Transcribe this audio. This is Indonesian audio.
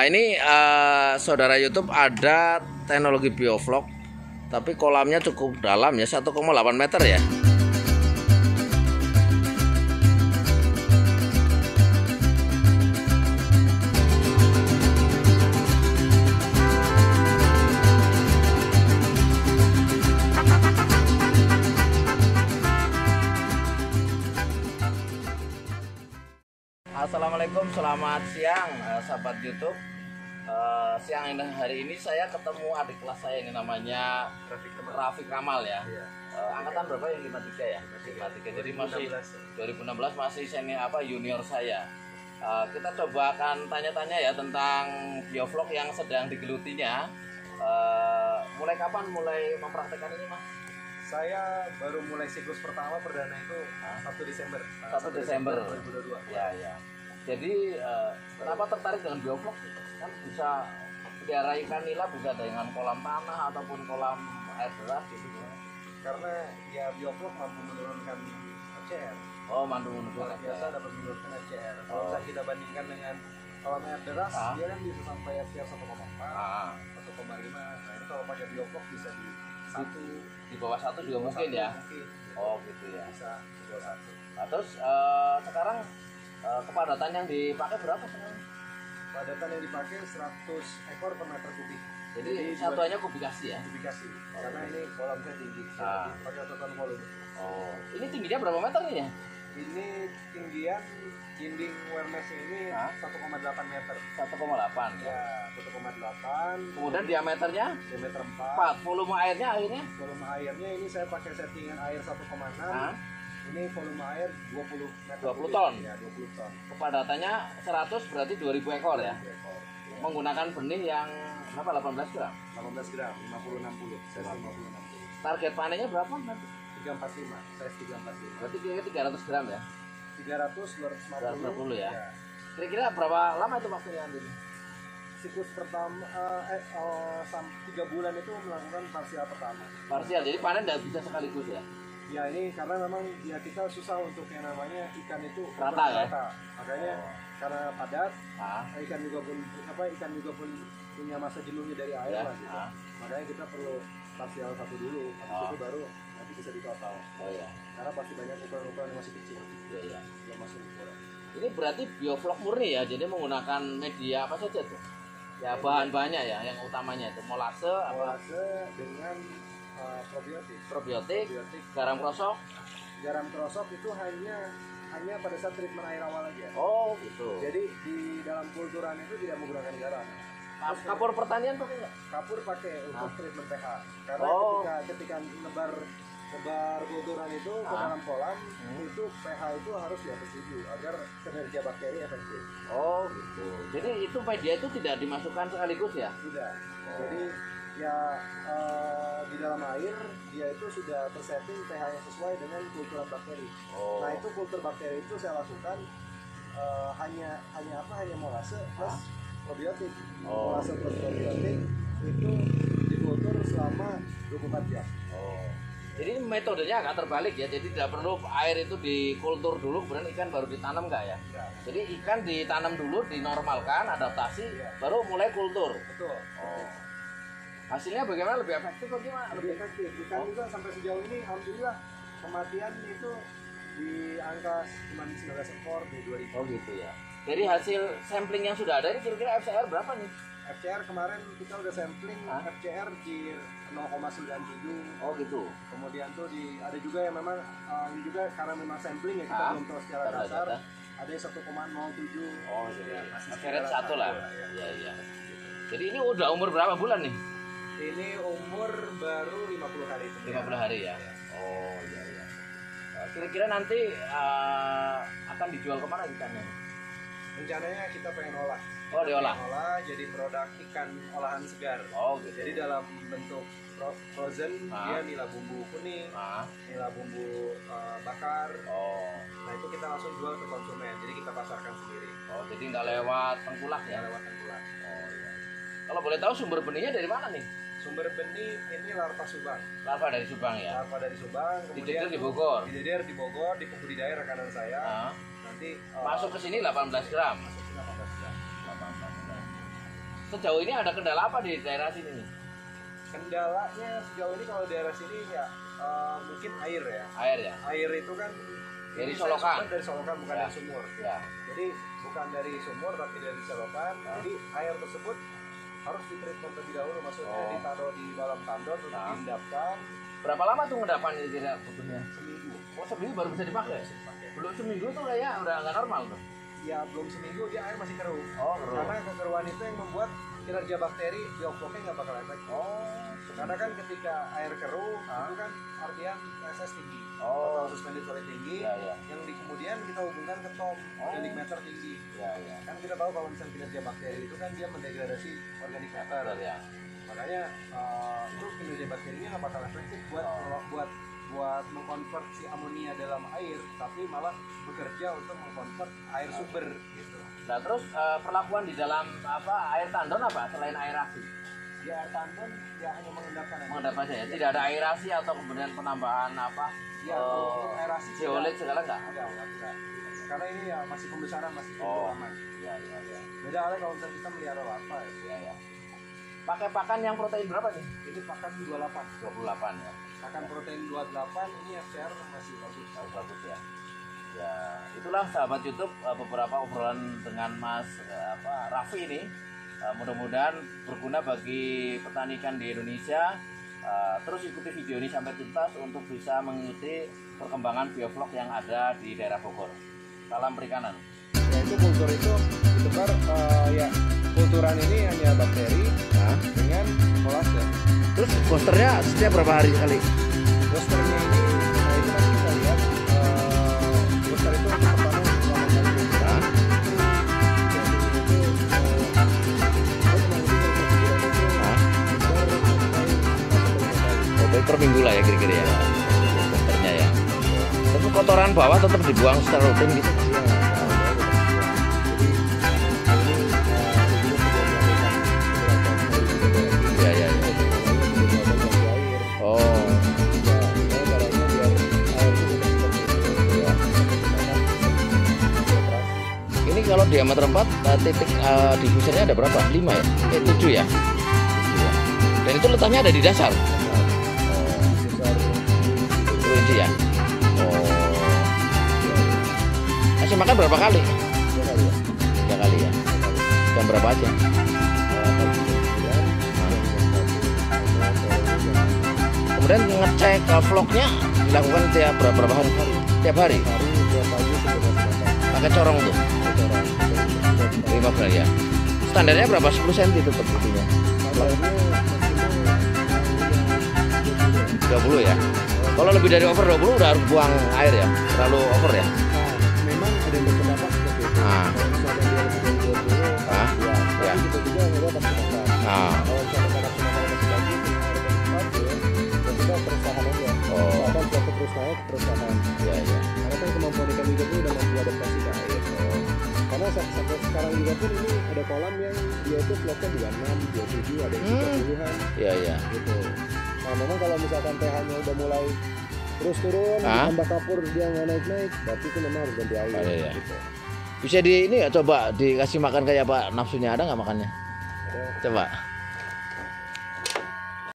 Nah ini saudara YouTube ada teknologi biovlog, tapi kolamnya cukup dalam ya, 1,8 meter ya. Assalamualaikum, selamat siang sahabat YouTube. Siang ini hari ini saya ketemu adik kelas saya ini namanya Rafiq Kamal ya. Angkatan berapa ya? 53 ya? 53. Jadi masih 2016 masih junior saya. Kita coba akan tanya-tanya ya tentang biovlog yang sedang digelutinya. Mulai kapan mulai mempraktekkan ini, Mas? Saya baru mulai siklus pertama perdana itu 1 Desember 2022. Ya. Jadi kenapa tertarik dengan biovlog? Kan bisa pelihara ikan nila, bisa dengan kolam tanah ataupun kolam air deras gitu ya. Karena ya biovlog mampu menurunkan HCR. Oh, mampu menurunkan HCR. Biasa dapat menurunkan HCR. Kalau misalnya kita bandingkan dengan kolam air deras, dia kan bisa sampai HCR 1,4, 1,5. Nah ini kalau pakai biovlog bisa di bawah 1 juga mungkin ya. Mungkin. Oh gitu ya. Bisa di bawah 1. Nah, terus sekarang kepadatan yang dipakai berapa sekarang? Padatan yang dipakai 100 ekor per meter kubik. Jadi satuannya kubikasi ya? Kubikasi. Karena ini kolamnya tinggi. Pakai total volume. Oh, ini tingginya berapa meter nih ya? Ini tinggian dinding awareness ini 1,8 meter. 1,8 ya. 1,8. Kemudian diameternya? Diameter 4. Volume airnya akhirnya? Volume airnya ini saya pakai settingan air 1,6. Ini volume air 20 meter. 20 ton. Ya, 20 ton. Kepadatannya 100 berarti 2000 ekor ya? 2000 ekor. Menggunakan benih yang berapa? 18 gram? 18 gram, 50-60. Saya 50-60. Target panennya berapa nanti? 345. Saya 345. Berarti kira-kira 300 gram ya? 300, 250 ya. Kira-kira berapa lama itu waktunya nanti? Siklus pertama 3 bulan itu melakukan parsial pertama. Parsial, jadi panen tidak bisa sekaligus ya? Ya ini karena memang ya kita susah untuk yang namanya ikan itu rata ya. Makanya karena padat, ikan juga pun punya masa jenuhnya dari air lah gitu. Makanya kita perlu parsial 1 dulu, habis itu baru nanti bisa ditotal. Oh ya. Karena pasti banyak ukuran-ukuran yang masih kecil. Iya. Belum masuk ukuran. Ini berarti biovlog murni ya, jadi menggunakan media apa saja tuh? Ya bahan-bahannya ya, yang utamanya itu molase dengan probiotik, garam krosok. Garam krosok itu hanya pada saat treatment air awal aja. Oh gitu. Jadi di dalam kulturan itu tidak menggunakan garam. Kapur pertanian pakai nggak? Kapur pakai untuk treatment pH. Karena ketika nebar kulturan itu ke dalam kolam, itu pH itu harus di atas 7 agar kinerja bakteri efektif. Oh gitu. Jadi itu media itu tidak dimasukkan sekaligus ya? Tidak. Jadi ya di dalam air dia itu sudah tersetting pH yang sesuai dengan kulturan bakteri. Nah itu kultur bakteri itu saya lakukan hanya molase plus probiotik. Molase plus probiotik itu dikultur selama 24 jam. Jadi metodenya agak terbalik ya, jadi tidak perlu air itu dikultur dulu kemudian ikan baru ditanam nggak ya? Jadi ikan ditanam dulu, dinormalkan, adaptasi, baru mulai kultur. Betul. Hasilnya bagaimana? Lebih efektif atau gimana? Lebih efektif. Ikan juga sampai sejauh ini alhamdulillah kematian itu di angka cuma 19 ekor di 2000. Oh gitu ya. Dari hasil sampling yang sudah ada ini kira-kira FCR berapa nih? FCR kemarin kita udah sampling FCR di 0,97. Oh gitu. Kemudian tuh ada juga yang memang ini juga karena memang sampling ya kita belum tahu secara dasar. Ada yang 1,07. Oh jadi FCR 1 lah. Iya. Jadi ini udah umur berapa bulan nih? Ini umur baru 50 hari. 50 hari ya. Oh iya. Kira-kira nanti akan dijual kemana ikannya? Rencananya kita pengen olah. Oh diolah. Jadi produk ikan olahan segar. Oh gitu. Jadi dalam bentuk frozen dia nila bumbu kuning, nila bumbu bakar. Nah itu kita langsung jual ke konsumen. Jadi kita pasarkan sendiri. Oh jadi nggak lewat tengkulak ya? Nggak lewat tengkulak. Oh iya. Kalau boleh tahu sumber benihnya dari mana nih? Sumber benih ini larva Subang. Larva dari Subang ya? Larva dari Subang. Kemudian di Bogor? Di Bogor, di pembudidaya rekanan saya. Nanti masuk ke sini 18 gram. Masuk ke sini 18 gram. sejauh ini ada kendala apa di daerah sini? Kendalanya sejauh ini kalau daerah sini ya mungkin air ya. Air ya. Air itu kan dari solokan. Dari solokan bukan ya. dari sumur. Ya. Jadi bukan dari sumur tapi dari solokan. Jadi air tersebut harus ditreatment terlebih dahulu, maksudnya ditaruh di dalam tandon untuk diendapkan. Berapa lama tuh endapan ini kira butuhnya? Seminggu. Oh, seminggu baru bisa dipakai? Belum seminggu tuh kayaknya udah nggak normal tuh. Ya belum seminggu dia air masih keruh. Oh, keruh. Karena kekeruhan itu yang membuat kinerja bakteri biofloknya nggak bakal efektif. Oh. Karena kan ketika air keruh itu kan artian SS tinggi. Oh. Atau suspended solid tinggi. Ya, ya. Yang kemudian kita hubungkan ke TOM, organic matter tinggi. Ya, ya. Kan kita tahu kalau misalnya kinerja bakteri itu kan dia mendegradasi organic matter. Ya. Makanya itu kinerja bakterinya nggak bakal efektif buat mengkonvert si amonia dalam air, tapi malah bekerja untuk mengkonvert air sumber gitu. Nah terus perlakuan di dalam air tandon apa selain aerasi? Di air tandon ya hanya mengendapkan aja. Mengendap aja ya, tidak ada aerasi atau kemudian penambahan Ya kalau aerasi zeolit segala nggak? Enggak. Karena ini ya masih pembesaran, masih aman. Ya. Beda halnya kalau misalnya kita melihara larva ya. Pakai pakan yang protein berapa nih? Ini pakan 28 ya. Pakan protein 28 ini FCR masih bagus ya. Ya, itulah sahabat YouTube beberapa obrolan dengan Mas Raffi ini. Mudah-mudahan berguna bagi petani ikan di Indonesia. Terus ikuti video ini sampai tuntas untuk bisa mengikuti perkembangan bioflok yang ada di daerah Bogor. Salam perikanan. Ya itu kultur itu ditebar ya kulturan ini hanya bakteri dengan kolagen. Terus posternya setiap berapa hari sekali? Posternya ini itu kan kita lihat poster itu pertama selama kali per minggu lah ya kira-kira ya posternya ya. Tapi kotoran bawah tetap dibuang secara rutin gitu. Kalau diameter 4 titik diffusernya ada berapa? 5 ya? 7 ya? Dan itu letaknya ada di dasar? 10 inci ya? Kasih makan berapa kali? 3 kali ya? Jam berapa aja? Kemudian ngecek vlognya dilakukan tiap berapa hari? Tiap hari? Pakai corong tuh? 15 ya. Standarnya berapa? 10 cm tetap itunya. 20 ya. Kalau lebih dari over 20 udah harus buang air ya. Terlalu over ya. Memang ada yang berpendapat seperti itu. Ya. Terus naik. Ya. Karena kan kemampuan ikan juga pun udah mampu adaptasi ke air. Karena sampai sekarang juga pun ini ada kolam yang dia itu vlognya 26, 27, ada yang 30-an. Iya. Gitu. Nah memang kalau misalkan pH-nya udah mulai terus turun, tambah kapur dia nggak naik-naik, berarti itu memang harus ganti air. Ya. Gitu. Bisa ini ya coba dikasih makan kayak apa nafsunya, ada nggak makannya? Ada. Coba.